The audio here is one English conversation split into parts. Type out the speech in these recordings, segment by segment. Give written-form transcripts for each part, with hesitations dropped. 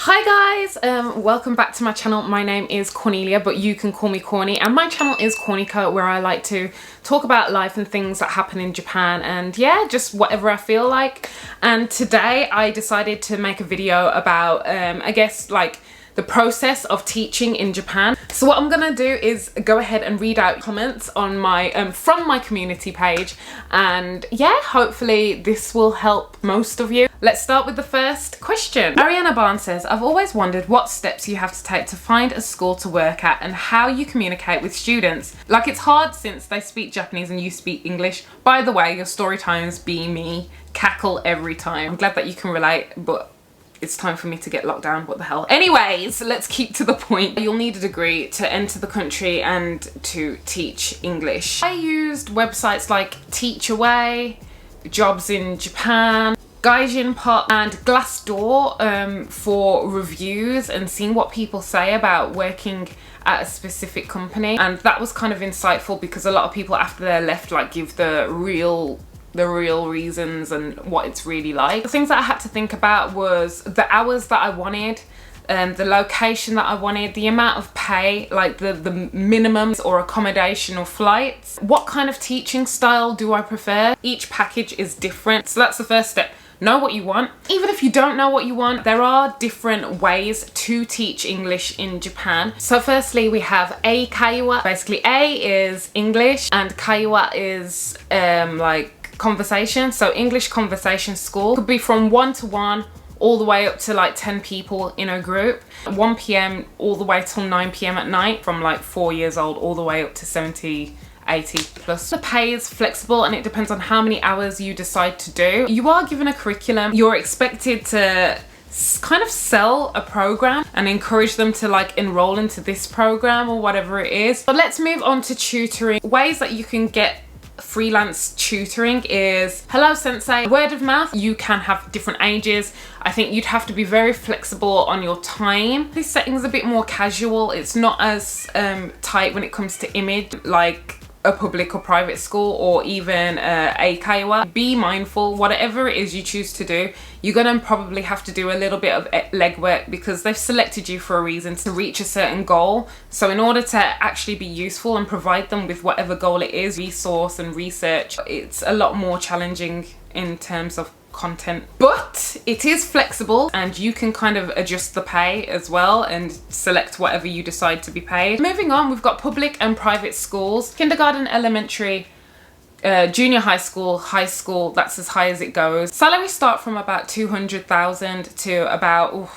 Hi guys, welcome back to my channel. My name is Cornelia, but you can call me Corny, and my channel is Cornyco, where I like to talk about life and things that happen in Japan, and yeah, just whatever I feel like. And today I decided to make a video about I guess like the process of teaching in Japan. So what I'm gonna do is go ahead and read out comments on my from my community page, and yeah, hopefully this will help most of you. Let's start with the first question. Ariana Barnes says, I've always wondered what steps you have to take to find a school to work at and how you communicate with students. Like, it's hard since they speak Japanese and you speak English. By the way, your story times be me, cackle every time. I'm glad that you can relate, but it's time for me to get locked down, what the hell. Anyways, let's keep to the point. You'll need a degree to enter the country and to teach English. I used websites like Teachaway, Jobs in Japan, Gaijin Pop and Glassdoor for reviews and seeing what people say about working at a specific company. And that was kind of insightful because a lot of people after they're left like give the real reasons and what it's really like. The things that I had to think about was the hours that I wanted, the location that I wanted, the amount of pay, like the minimums or accommodation or flights. What kind of teaching style do I prefer? Each package is different. So that's the first step. Know what you want. Even if you don't know what you want, there are different ways to teach English in Japan. So firstly, we have A Kaiwa. Basically, A is English and Kaiwa is like conversation. So English conversation school could be from 1-to-1 all the way up to like 10 people in a group. 1 p.m. all the way till 9 p.m. at night, from like 4 years old all the way up to 70, 80 plus. The pay is flexible and it depends on how many hours you decide to do. You are given a curriculum. You're expected to kind of sell a program and encourage them to like enroll into this program or whatever it is. But let's move on to tutoring. Ways that you can get freelance tutoring is hello sensei, word of mouth. You can have different ages. I think you'd have to be very flexible on your time. This setting's a bit more casual. It's not as tight when it comes to image like a public or private school or even a kaiwa. Be mindful, whatever it is you choose to do, you're gonna probably have to do a little bit of legwork because they've selected you for a reason, to reach a certain goal. So in order to actually be useful and provide them with whatever goal it is, resource and research, it's a lot more challenging in terms of content, but it is flexible and you can kind of adjust the pay as well and select whatever you decide to be paid. Moving on, we've got public and private schools. Kindergarten, elementary, junior high school, that's as high as it goes. Salaries start from about 200,000 to about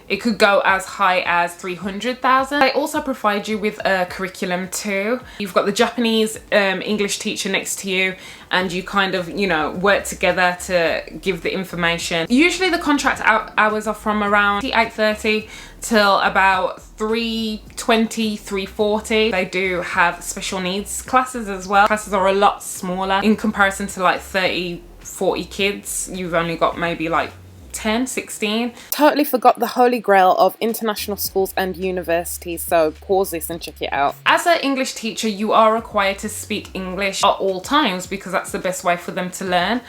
it could go as high as 300,000. They also provide you with a curriculum too. You've got the Japanese English teacher next to you and you kind of, you know, work together to give the information. Usually the contract hours are from around 8:30 till about 3:20, 3:40. They do have special needs classes as well. Classes are a lot smaller in comparison to like 30, 40 kids. You've only got maybe like 10, 16. Totally forgot the holy grail of international schools and universities, so pause this and check it out. As an English teacher, you are required to speak English at all times because that's the best way for them to learn.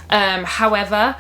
However,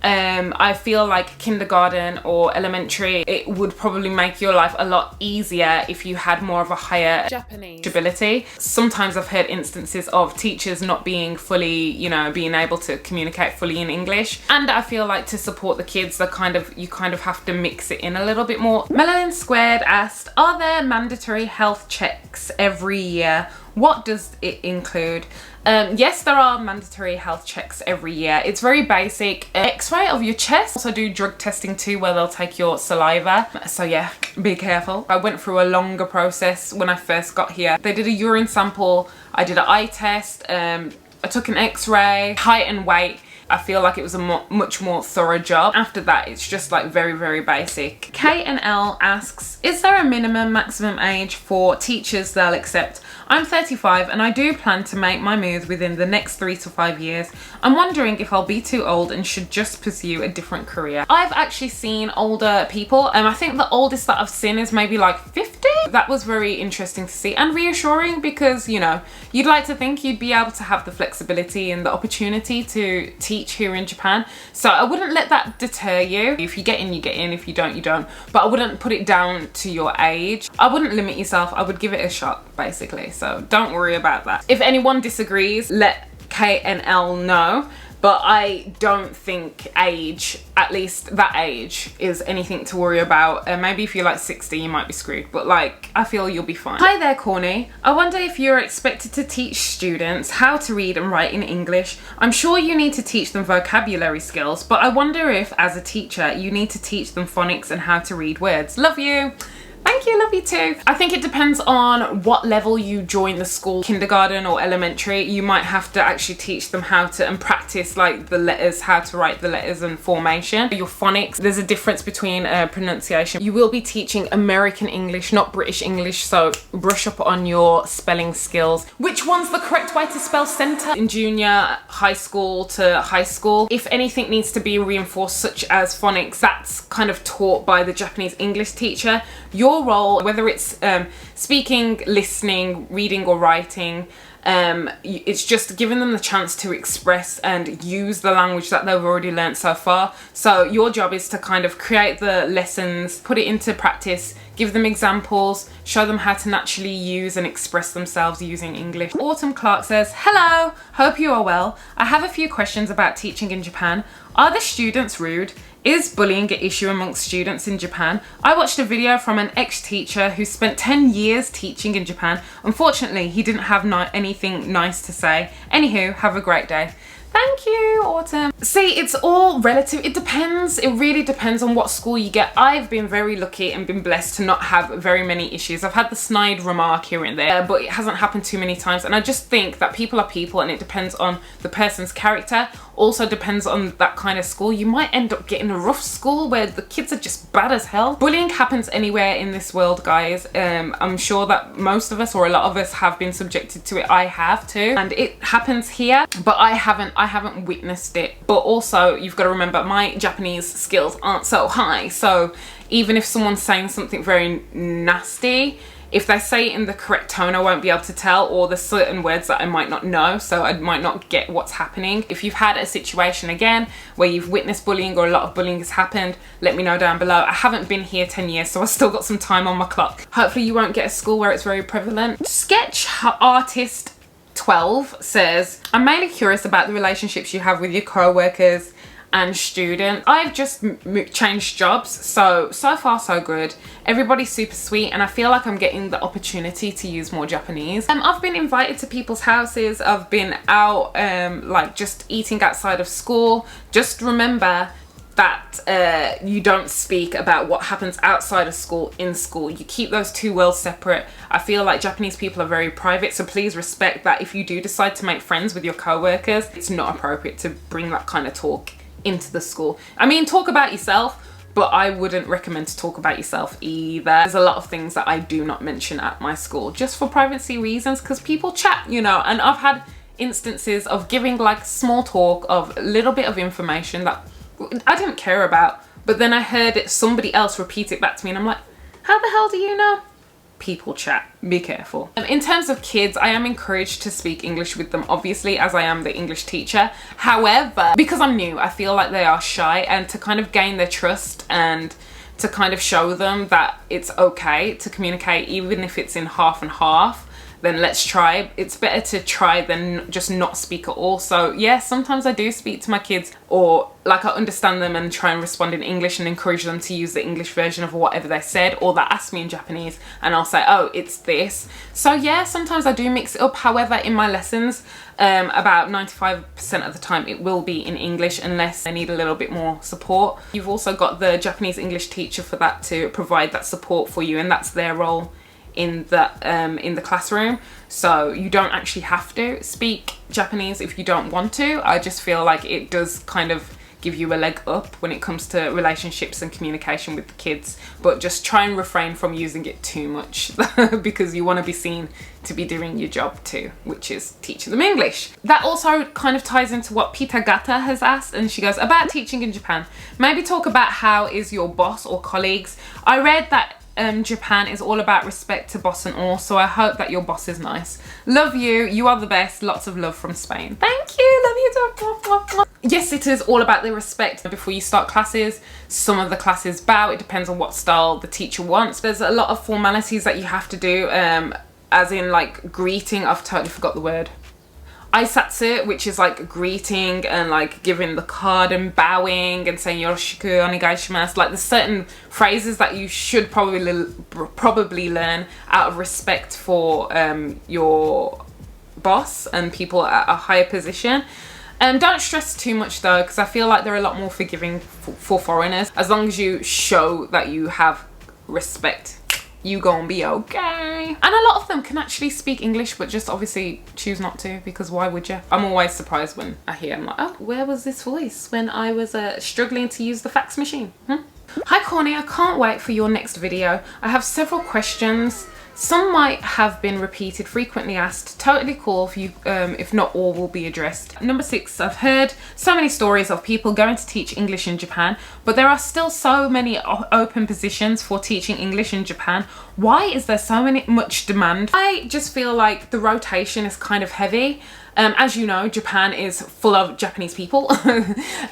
I feel like kindergarten or elementary, it would probably make your life a lot easier if you had more of a higher Japanese ability. Sometimes I've heard instances of teachers not being fully, you know, being able to communicate fully in English. And I feel like to support the kids, you kind of have to mix it in a little bit more. Melanin Squared asked, are there mandatory health checks every year? What does it include? Yes, there are mandatory health checks every year. It's very basic. X-ray of your chest. Also do drug testing too, where they'll take your saliva. So yeah, be careful. I went through a longer process when I first got here. They did a urine sample. I did an eye test. I took an X-ray, height and weight. I feel like it was a much more thorough job. After that, it's just like very basic. K&L asks, is there a minimum maximum age for teachers they'll accept? I'm 35 and I do plan to make my move within the next 3 to 5 years. I'm wondering if I'll be too old and should just pursue a different career. I've actually seen older people, and I think the oldest that I've seen is maybe like 50. That was very interesting to see and reassuring because, you know, you'd like to think you'd be able to have the flexibility and the opportunity to teach here in Japan. So I wouldn't let that deter you. If you get in, you get in. If you don't, you don't. but I wouldn't put it down to your age. I wouldn't limit yourself. I would give it a shot, basically. So don't worry about that. If anyone disagrees, let K and L know. But I don't think age, at least that age, is anything to worry about. Maybe if you're like 60, you might be screwed, but like, I feel you'll be fine. Hi there, Corny. I wonder if you're expected to teach students how to read and write in English. I'm sure you need to teach them vocabulary skills, but I wonder if, as a teacher, you need to teach them phonics and how to read words. Love you. Thank you, love you too. I think it depends on what level you join the school, kindergarten or elementary. You might have to actually teach them how to and practice like the letters, how to write the letters and formation. Your phonics, there's a difference between pronunciation. You will be teaching American English, not British English, so brush up on your spelling skills. Which one's the correct way to spell centre? In junior high school to high school, if anything needs to be reinforced, such as phonics, that's kind of taught by the Japanese English teacher. Your role, whether it's speaking, listening, reading or writing, it's just giving them the chance to express and use the language that they've already learned so far. So your job is to kind of create the lessons, put it into practice, give them examples, show them how to naturally use and express themselves using English. Autumn Clark says, hello, hope you are well. I have a few questions about teaching in Japan. Are the students rude? Is bullying an issue amongst students in Japan? I watched a video from an ex-teacher who spent 10 years teaching in Japan. Unfortunately, he didn't have anything nice to say. Anywho, have a great day. Thank you, Autumn. See, it's all relative. It depends. It really depends on what school you get. I've been very lucky and been blessed to not have very many issues. I've had the snide remark here and there, but it hasn't happened too many times. And I just think that people are people and it depends on the person's character. Also depends on that kind of school. You might end up getting a rough school where the kids are just bad as hell. Bullying happens anywhere in this world, guys. I'm sure that most of us or a lot of us have been subjected to it. I have too. And it happens here, but I haven't witnessed it. But also you've got to remember my Japanese skills aren't so high. So even if someone's saying something very nasty, if they say it in the correct tone, I won't be able to tell, or there's certain words that I might not know, so I might not get what's happening. If you've had a situation again where you've witnessed bullying or a lot of bullying has happened, let me know down below. I haven't been here 10 years, so I've still got some time on my clock. Hopefully you won't get a school where it's very prevalent. Sketch Artist 12 says, I'm mainly curious about the relationships you have with your co-workers and student. I've just changed jobs, so far so good. Everybody's super sweet and I feel like I'm getting the opportunity to use more Japanese. I've been invited to people's houses. I've been out like just eating outside of school. Just remember that you don't speak about what happens outside of school in school. You keep those two worlds separate. I feel like Japanese people are very private, so please respect that. If you do decide to make friends with your co-workers, it's not appropriate to bring that kind of talk into the school. I mean, talk about yourself, but I wouldn't recommend to talk about yourself either. There's a lot of things that I do not mention at my school just for privacy reasons, because people chat, you know, and I've had instances of giving like small talk of a little bit of information that I didn't care about, but then I heard somebody else repeat it back to me and I'm like, how the hell do you know? People chat, be careful. In terms of kids, I am encouraged to speak English with them, obviously, as I am the English teacher. However, because I'm new, I feel like they are shy, and to kind of gain their trust and to kind of show them that it's okay to communicate, even if it's in half and half, then let's try. It's better to try than just not speak at all. So yeah, sometimes I do speak to my kids, or like I understand them and try and respond in English and encourage them to use the English version of whatever they said, or they ask me in Japanese and I'll say, oh, it's this. So yeah, sometimes I do mix it up. However, in my lessons, about 95% of the time it will be in English unless they need a little bit more support. You've also got the Japanese English teacher for that, to provide that support for you, and that's their role in the classroom. So you don't actually have to speak Japanese if you don't want to. I just feel like it does kind of give you a leg up when it comes to relationships and communication with the kids, but just try and refrain from using it too much because you want to be seen to be doing your job too, which is teaching them English. That also kind of ties into what Pitagata has asked, and she goes, about teaching in Japan, maybe talk about how is your boss or colleagues. I read that Japan is all about respect to boss and all, so I hope that your boss is nice. Love you. You are the best. Lots of love from Spain. Thank you. Love you too. Yes, it is all about the respect before you start classes. Some of the classes bow. It depends on what style the teacher wants. There's a lot of formalities that you have to do, as in like greeting. I've totally forgot the word. Aisatsu, which is like greeting and like giving the card and bowing and saying yoroshiku onegaishimasu. Like there's certain phrases that you should probably learn out of respect for your boss and people at a higher position. Don't stress too much though, because I feel like they're a lot more forgiving for foreigners. As long as you show that you have respect, you gonna be okay. And a lot of them can actually speak English, but just obviously choose not to, because why would you? I'm always surprised when I hear, I'm like, oh, where was this voice when I was struggling to use the fax machine? Hi Corny, I can't wait for your next video. I have several questions. Some might have been repeated, frequently asked. Totally cool if you, if not all will be addressed. Number 6, I've heard so many stories of people going to teach English in Japan, but there are still so many open positions for teaching English in Japan. Why is there so much demand? I just feel like the rotation is kind of heavy. As you know, Japan is full of Japanese people.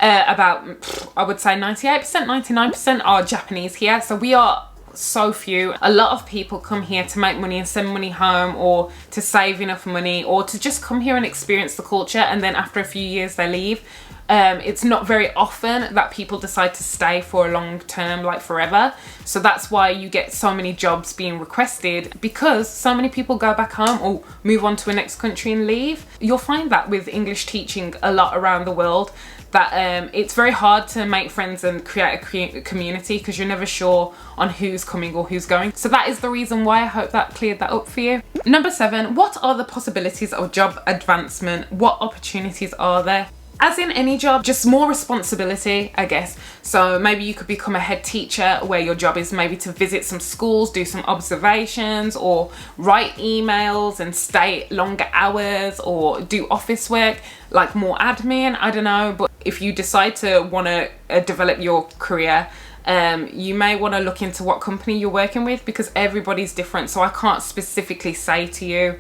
About, I would say 98%, 99% are Japanese here. So we are so few. A lot of people come here to make money and send money home, or to save enough money, or to just come here and experience the culture, and then after a few years they leave. It's not very often that people decide to stay for a long term, like forever. So that's why you get so many jobs being requested, because so many people go back home or move on to a next country and leave. You'll find that with English teaching a lot around the world, that it's very hard to make friends and create a community, because you're never sure on who's coming or who's going. So that is the reason why. I hope that cleared that up for you. Number 7, what are the possibilities of job advancement? What opportunities are there? As in any job, just more responsibility, I guess. So maybe you could become a head teacher, where your job is maybe to visit some schools, do some observations, or write emails and stay longer hours, or do office work, like more admin, I don't know. But if you decide to want to develop your career, you may want to look into what company you're working with, because everybody's different. So I can't specifically say to you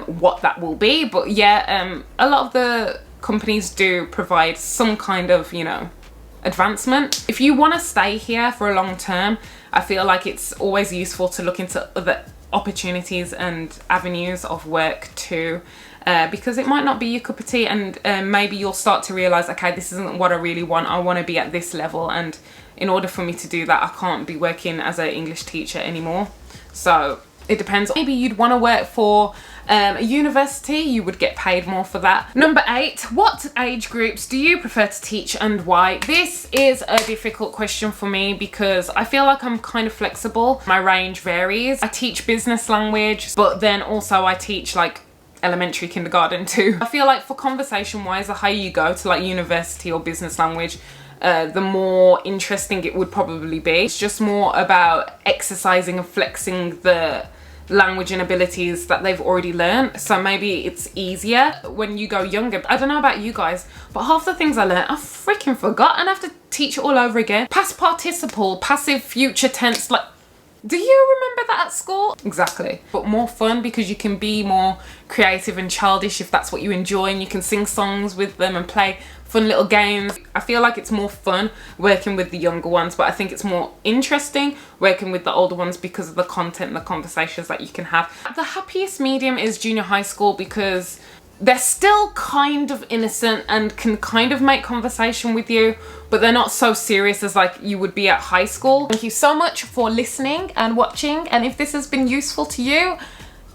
what that will be. But yeah, a lot of the companies do provide some kind of, you know, advancement. If you want to stay here for a long term, I feel like it's always useful to look into other opportunities and avenues of work too, because it might not be your cup of tea, and maybe you'll start to realize, okay, this isn't what I really want. I want to be at this level, and in order for me to do that, I can't be working as an English teacher anymore. So it depends. Maybe you'd want to work for a university, you would get paid more for that. Number 8, what age groups do you prefer to teach and why? This is a difficult question for me, because I feel like I'm kind of flexible. My range varies. I teach business language, but then also I teach like elementary, kindergarten too. I feel like for conversation wise, the higher you go to like university or business language, the more interesting it would probably be. It's just more about exercising and flexing the language and abilities that they've already learned. So maybe it's easier when you go younger. I don't know about you guys, but half the things I learned I freaking forgot, and I have to teach it all over again. Past participle, passive future tense, like, do you remember that at school? Exactly. But more fun, because you can be more creative and childish if that's what you enjoy, and you can sing songs with them and play fun little games. I feel like it's more fun working with the younger ones, but I think it's more interesting working with the older ones because of the content and the conversations that you can have. The happiest medium is junior high school, because they're still kind of innocent and can kind of make conversation with you, but they're not so serious as like you would be at high school. Thank you so much for listening and watching, and if this has been useful to you,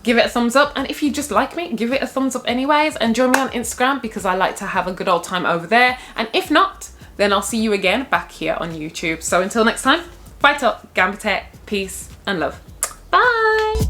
give it a thumbs up, and if you just like me, give it a thumbs up anyways, and join me on Instagram, because I like to have a good old time over there. And if not, then I'll see you again back here on YouTube. So until next time, faitot, gambate, peace and love. Bye.